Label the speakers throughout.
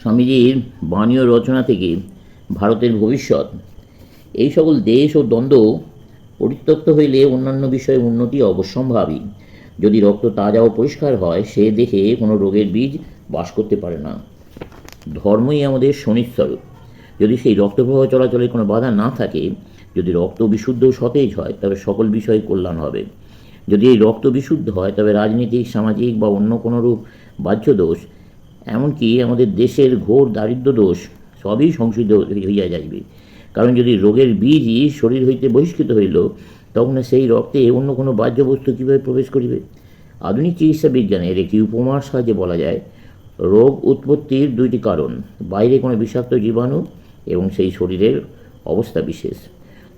Speaker 1: স্বামীজির বাণী ও রচনা থেকে ভারতের ভবিষ্যৎ, এই সকল দেশ ও দ্বন্দ্ব পরিত্যক্ত হইলে অন্যান্য বিষয়ে উন্নতি অবশ্যম্ভাবী। যদি রক্ত তাজা ও পরিষ্কার হয়, সে দেহে কোনো রোগের বীজ বাস করতে পারে না। ধর্মই আমাদের শনিস্বরূপ। যদি সেই রক্তপ্রবাহ চলাচলে কোনো বাধা না থাকে, যদি রক্ত বিশুদ্ধ ও সতেজ হয়, তবে সকল বিষয়ে কল্যাণ হবে। যদি এই রক্ত বিশুদ্ধ হয়, তবে রাজনীতিক, সামাজিক বা অন্য কোনো রূপ বাহ্য দোষ, এমনকি আমাদের দেশের ঘোর দারিদ্র দোষ, সবই সংশোধিত হইয়া যাইবে। কারণ যদি রোগের বীজই শরীর হইতে বহিষ্কৃত হইল, তখন সেই রক্তে অন্য কোনো বাহ্য বস্তু কীভাবে প্রবেশ করিবে? আধুনিক চিকিৎসা বিজ্ঞানের একটি উপমার সাহায্যে বলা যায়, রোগ উৎপত্তির দুইটি কারণ, বাইরে কোনো বিষাক্ত জীবাণু এবং সেই শরীরের অবস্থা বিশেষ।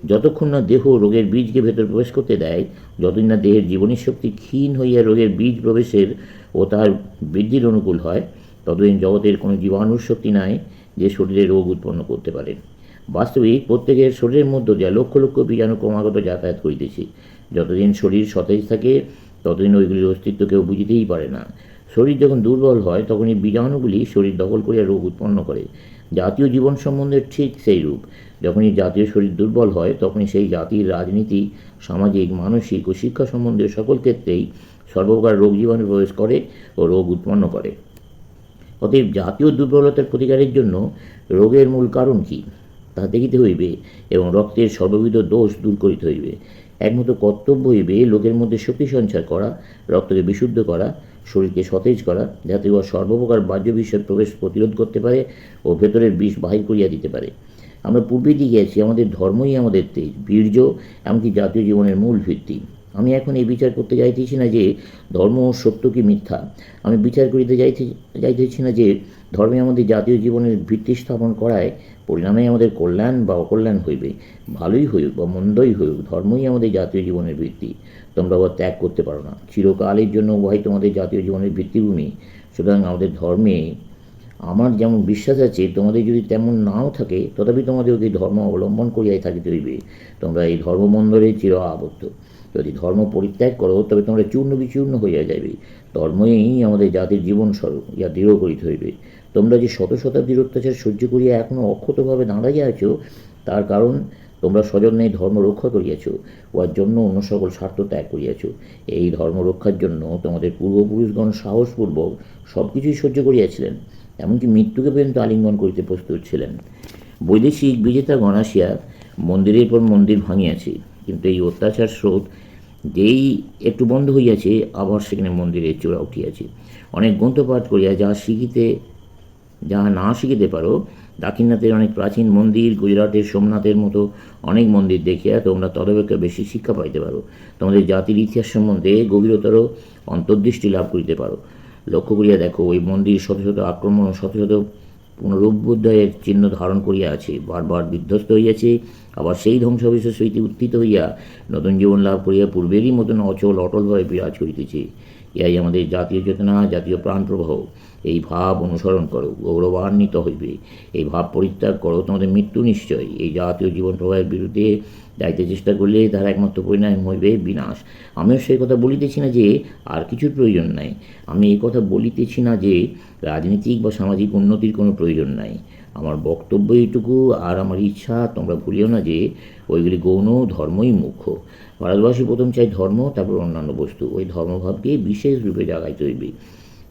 Speaker 1: যতক্ষণ না দেহ রোগের বীজকে ভেতর প্রবেশ করতে দেয়, যতদিন না দেহের জীবনী শক্তি ক্ষীণ হইয়া রোগের বীজ প্রবেশের ও তার বৃদ্ধির অনুকূল হয়, ততদিন জগতের কোনো জীবাণুর শক্তি নাই যে শরীরে রোগ উৎপন্ন করতে পারে। বাস্তবিক প্রত্যেকের শরীরের মধ্য দিয়া লক্ষ লক্ষ বীজাণু ক্রমাগত যাতায়াত করিতেছে। যতদিন শরীর সতেজ থাকে, ততদিন ওইগুলির অস্তিত্ব কেউ বুঝিতেই পারে না। শরীর যখন দুর্বল হয়, তখনই বীজাণুগুলি শরীর দখল করিয়া রোগ উৎপন্ন করে। জাতীয় জীবন সম্বন্ধে ঠিক সেই রূপ। যখনই জাতীয় শরীর দুর্বল হয়, তখনই সেই জাতির রাজনীতি, সামাজিক, মানসিক ও শিক্ষা সম্বন্ধে সকল ক্ষেত্রেই সর্বপ্রকার রোগ জীবাণু প্রবেশ করে ও রোগ উৎপন্ন করে। অতএব জাতীয় দুর্বলতার প্রতিকারের জন্য রোগের মূল কারণ কী, তা দেখিতে হইবে এবং রক্তের সর্ববিধ দোষ দূর করিতে হইবে। একমাত্র কর্তব্য হইবে লোকের মধ্যে শক্তি সঞ্চার করা, রক্তকে বিশুদ্ধ করা, শরীরকে সতেজ করা, যাতে উহা সর্বপ্রকার বাহ্য বিষয়ের প্রবেশ প্রতিরোধ করতে পারে ও ভেতরের বিষ বাহির করিয়া দিতে পারে। আমরা পূর্বে দিয়েছি, আমাদের ধর্মই আমাদের তেজ, বীর্য, এমনকি জাতীয় জীবনের মূল ভিত্তি। আমি এখন এই বিচার করতে যাইতেছি না যে ধর্ম সত্য কি মিথ্যা। আমি বিচার করিতে যাইতেছি না যে ধর্মে আমাদের জাতীয় জীবনের ভিত্তি স্থাপন করায় পরিণামে আমাদের কল্যাণ বা অকল্যাণ হইবে। ভালোই হইুক বা মন্দই হইুক, ধর্মই আমাদের জাতীয় জীবনের ভিত্তি। তোমরা আবার ত্যাগ করতে পারো না। চিরকালের জন্য উহাই তোমাদের জাতীয় জীবনের ভিত্তিভূমি। সুতরাং আমাদের ধর্মে আমার যেমন বিশ্বাস আছে, তোমাদের যদি তেমন নাও থাকে, তথাপি তোমাদেরকে ধর্ম অবলম্বন করিয়াই থাকিতে হইবে। তোমরা এই ধর্মমন্দিরে চির আবদ্ধ। যদি ধর্ম পরিত্যাগ করো, তবে তোমরা চূর্ণ বিচূর্ণ হইয়া যাইবে। ধর্মই আমাদের জাতির জীবনস্বরূপ, ইহা দৃঢ় করিতে হইবে। তোমরা যে শত শতাব্দীর অত্যাচার সহ্য করিয়া এখনও অক্ষতভাবে দাঁড়াইয়া আছো, তার কারণ তোমরা সযত্নে ধর্ম রক্ষা করিয়াছ, উহার জন্য অন্য সকল স্বার্থ ত্যাগ করিয়াছ। এই ধর্ম রক্ষার জন্য তোমাদের পূর্বপুরুষগণ সাহসপূর্বক সব কিছুই সহ্য করিয়াছিলেন, এমনকি মৃত্যুকে পর্যন্ত আলিঙ্গন করিতে প্রস্তুত ছিলেন। বৈদেশিক বিজেতাগণ আসিয়া মন্দিরের পর মন্দির ভাঙিয়াছে, কিন্তু এই অত্যাচার স্রোত যেই একটু বন্ধ হইয়াছে, আবার সেখানে মন্দিরের চূড়া উঠিয়াছে। অনেক গ্রন্থ পাঠ করিয়া যাহা না শিখিতে পারো, দাক্ষিণাত্যের অনেক প্রাচীন মন্দির, গুজরাটের সোমনাথের মতো অনেক মন্দির দেখিয়া তোমরা তদপেক্ষা বেশি শিক্ষা পাইতে পারো। তোমাদের জাতির ইতিহাস সম্বন্ধে গভীরতর অন্তর্দৃষ্টি লাভ করিতে পারো। লক্ষ্য করিয়া দেখো, ওই মন্দির শত শত আক্রমণ, শত শত পুনরুদ্ধারের চিহ্ন ধারণ করিয়া আছে, বারবার বিধ্বস্ত হইয়াছে, আবার সেই ধ্বংসাবশেষ হইতে উত্থিত হইয়া নতুন জীবন লাভ করিয়া পূর্বেরই মতন অচল অটলভাবে বিরাজ করিতেছে। ইহাই আমাদের জাতীয় চেতনা, জাতীয় প্রাণ প্রবাহ। এই ভাব অনুসরণ করো, গৌরবান্বিত হইবে। এই ভাব পরিত্যাগ করো, তোমাদের মৃত্যু নিশ্চয়। এই জাতীয় জীবন প্রবাহের বিরুদ্ধে যাইতে চেষ্টা করলে তার একমাত্র পরিণাম হইবে বিনাশ। আমিও সেই কথা বলিতেছি না যে আর কিছুর প্রয়োজন নাই। আমি এই কথা বলিতেছি না যে রাজনীতিক বা সামাজিক উন্নতির কোনো প্রয়োজন নাই। আমার বক্তব্য এইটুকু, আর আমার ইচ্ছা তোমরা ভুলিও না যে ওইগুলি গৌণ, ধর্মই মুখ্য। ভারতবাসী প্রথম চাই ধর্ম, তারপর অন্যান্য বস্তু। ওই ধর্মভাবকে বিশেষ রূপে জাগাইতে হইবে।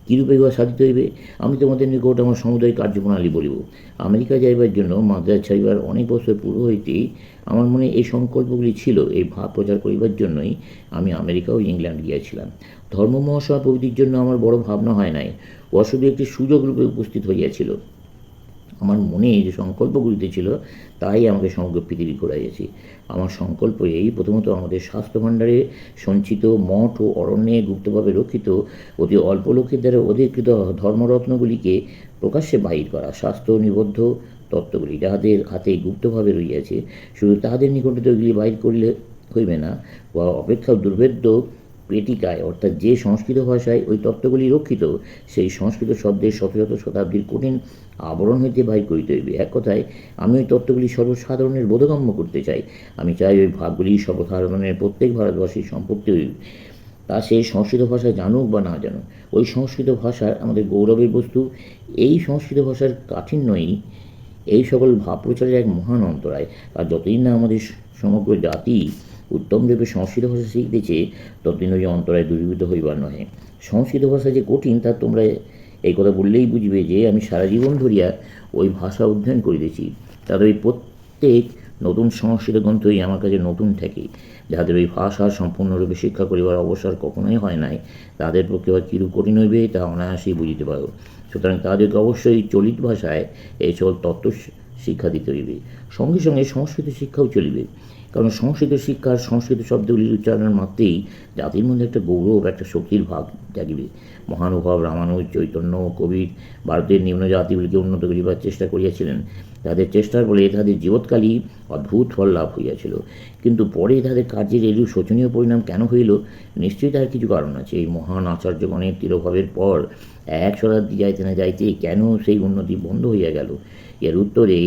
Speaker 1: কীরূপে উহা সাধিত হইবে? আমি তোমাদের নিকট আমার সমুদয় কার্যপ্রণালী বলিব। আমেরিকা যাইবার জন্য মাদ্রাজ ছাড়িবার অনেক বছর পূর্ব হইতেই আমার মনে এই সংকল্পগুলি ছিল। এই ভাব প্রচার করিবার জন্যই আমি আমেরিকা ও ইংল্যান্ড গিয়াছিলাম। ধর্ম মহাসভা প্রভৃতির জন্য আমার বড় ভাবনা হয় নাই, উহা শুধু একটি সুযোগ রূপে উপস্থিত হইয়াছিল। আমার মনে যে সংকল্পগুলিতে ছিল, তাই আমাকে সমগ্র পৃথিবী ঘোরাইয়াছে। আমার সংকল্প এই, প্রথমত আমাদের স্বাস্থ্য ভাণ্ডারে সঞ্চিত মঠ ও অরণ্যে গুপ্তভাবে রক্ষিত অতি অল্প লোকের দ্বারা অধিকৃত ধর্মরত্নগুলিকে প্রকাশ্যে বাহির করা। স্বাস্থ্য নিবদ্ধ তত্ত্বগুলি যাহাদের হাতে গুপ্তভাবে রইয়াছে, শুধু তাহাদের নিকটে তো এগুলি বাহির করিলে হইবে না, বা অপেক্ষা দুর্ভেদ্য পেটিকায়, অর্থাৎ যে সংস্কৃত ভাষায় ওই তত্ত্বগুলি রক্ষিত, সেই সংস্কৃত শব্দের শত শত শতাব্দীর কঠিন আবরণ হইতে বাহির করিতে হইবে। এক কথায়, আমি ওই তত্ত্বগুলি সর্বসাধারণের বোধগম্য করতে চাই। আমি চাই ওই ভাবগুলি সর্বসাধারণের প্রত্যেক ভারতবাসীর সম্পত্তি তা সে সংস্কৃত ভাষা জানুক বা না জানুক, ওই সংস্কৃত ভাষার আমাদের গৌরবের বস্তু। এই সংস্কৃত ভাষার কাঠিন্যই এই সকল ভাব প্রচারের এক মহান অন্তরায়। আর যতদিন না আমাদের সমগ্র জাতি উত্তমরূপে সংস্কৃত ভাষা শিখতেছে, ততদিন ওই অন্তরায় দূরীভূত হইবার নহে। সংস্কৃত ভাষা যে কঠিন তা তোমরা এই কথা বললেই বুঝবে যে আমি সারা জীবন ধরিয়া ওই ভাষা অধ্যয়ন করিতেছি। তাদের ওই প্রত্যেক নতুন সংস্কৃত গ্রন্থই আমার কাছে নতুন ঠেকে। যাহাদের ওই ভাষা সম্পূর্ণরূপে শিক্ষা করিবার অবসর কখনোই হয় নাই, তাদের পক্ষে বা কিরূপ কঠিন হইবে তা অনায়াসেই বুঝিতে পারো। সুতরাং তাদেরকে অবশ্যই চলিত ভাষায় এই সকল তত্ত্ব শিক্ষা দিতে হইবে। সঙ্গে সঙ্গে সংস্কৃত শিক্ষাও চলিবে, কারণ সংস্কৃত শিক্ষার সংস্কৃত শব্দগুলির উচ্চারণের মাত্রেই জাতির মধ্যে একটা গৌরব, একটা শক্তির ভাব জাগিবে। মহানুভব রামানুজ, চৈতন্য, কবির ভারতের নিম্ন জাতিগুলিকে উন্নত করিবার চেষ্টা করিয়াছিলেন। তাদের চেষ্টার ফলে তাদের জীবৎকালই অদ্ভুত ফল লাভ হইয়াছিল। কিন্তু পরে তাদের কার্যের এরূপ শোচনীয় পরিণাম কেন হইল, নিশ্চয়ই তার কিছু কারণ আছে। এই মহান আচার্যগণের তিরোভাবের পর এক শতাব্দী যাইতে না যাইতে কেন সেই উন্নতি বন্ধ হইয়া গেল? এর উত্তরে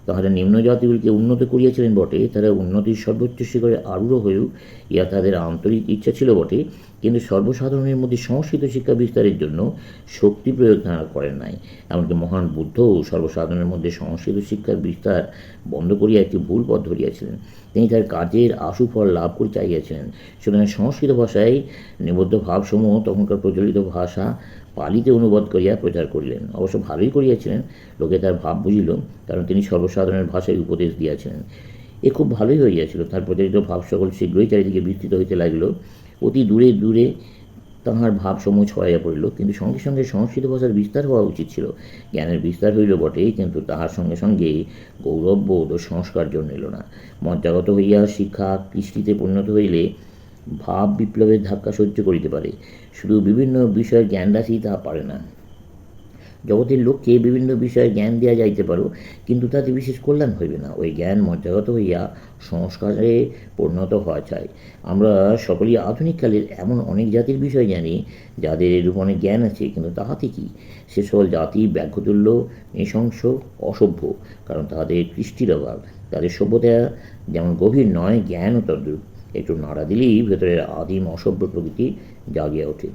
Speaker 1: তাহারা নিম্ন জাতিগুলিকে উন্নত করিয়াছিলেন বটে, তারা উন্নতির সর্বোচ্চ শিখরে আরূঢ় হয়েও ইহা তাদের আন্তরিক ইচ্ছা ছিল বটে, কিন্তু সর্বসাধারণের মধ্যে সংস্কৃত শিক্ষা বিস্তারের জন্য শক্তি প্রয়োগ তাঁরা করেন নাই। এমনকি মহান বুদ্ধও সর্বসাধারণের মধ্যে সংস্কৃত শিক্ষার বিস্তার বন্ধ করিয়া একটি ভুল পথ ধরিয়াছিলেন। তিনি তার কাজের আশু ফল লাভ করে চাইয়াছিলেন। সুতরাং সংস্কৃত ভাষায় নিবদ্ধ ভাবসমূহ তখনকার প্রচলিত ভাষা পালিতে অনুবাদ করিয়া প্রচার করিলেন। অবশ্য ভালোই করিয়াছিলেন, লোকে তার ভাব বুঝিল, কারণ তিনি সর্বসাধারণের ভাষায় উপদেশ দিয়াছিলেন। এ খুব ভালোই হইয়াছিল। তার প্রচারিত ভাব সকল শীঘ্রই চারিদিকে বিস্তৃত হইতে লাগিল। অতি দূরে দূরে তাহার ভাবসমূহ ছড়াইয়া পড়িল। কিন্তু সঙ্গে সঙ্গে সংস্কৃত ভাষার বিস্তার হওয়া উচিত ছিল। জ্ঞানের বিস্তার হইল বটে, কিন্তু তাহার সঙ্গে সঙ্গে গৌরববোধ ও সংস্কার জন্মিল না। মজ্জাগত হইয়া শিক্ষা কৃষ্টিতে পরিণত হইলে ভাব বিপ্লবের ধাক্কা সহ্য করিতে পারে, শুধু বিভিন্ন বিষয়ের জ্ঞানরাশি তাহা পারে না। জগতের লোককে বিভিন্ন বিষয়ে জ্ঞান দেওয়া যাইতে পারো, কিন্তু তাতে বিশেষ কল্যাণ হইবে না। ওই জ্ঞান মজ্জাগত হইয়া সংস্কারে পরিণত হওয়া চাই। আমরা সকলেই আধুনিককালের এমন অনেক জাতির বিষয় জানি যাদের এরূপ অনেক জ্ঞান আছে, কিন্তু তাহাতে কি? সে সকল জাতি ব্যাঘ্রতুল্য, নৃশংস, অসভ্য, কারণ তাহাদের কৃষ্টির অভাব। তাদের সভ্যতা যেমন গভীর নয়, জ্ঞানও তদ্রূপ। একটু নাড়া দিলেই ভেতরের আদিম অসভ্য প্রকৃতি জাগিয়া ওঠে।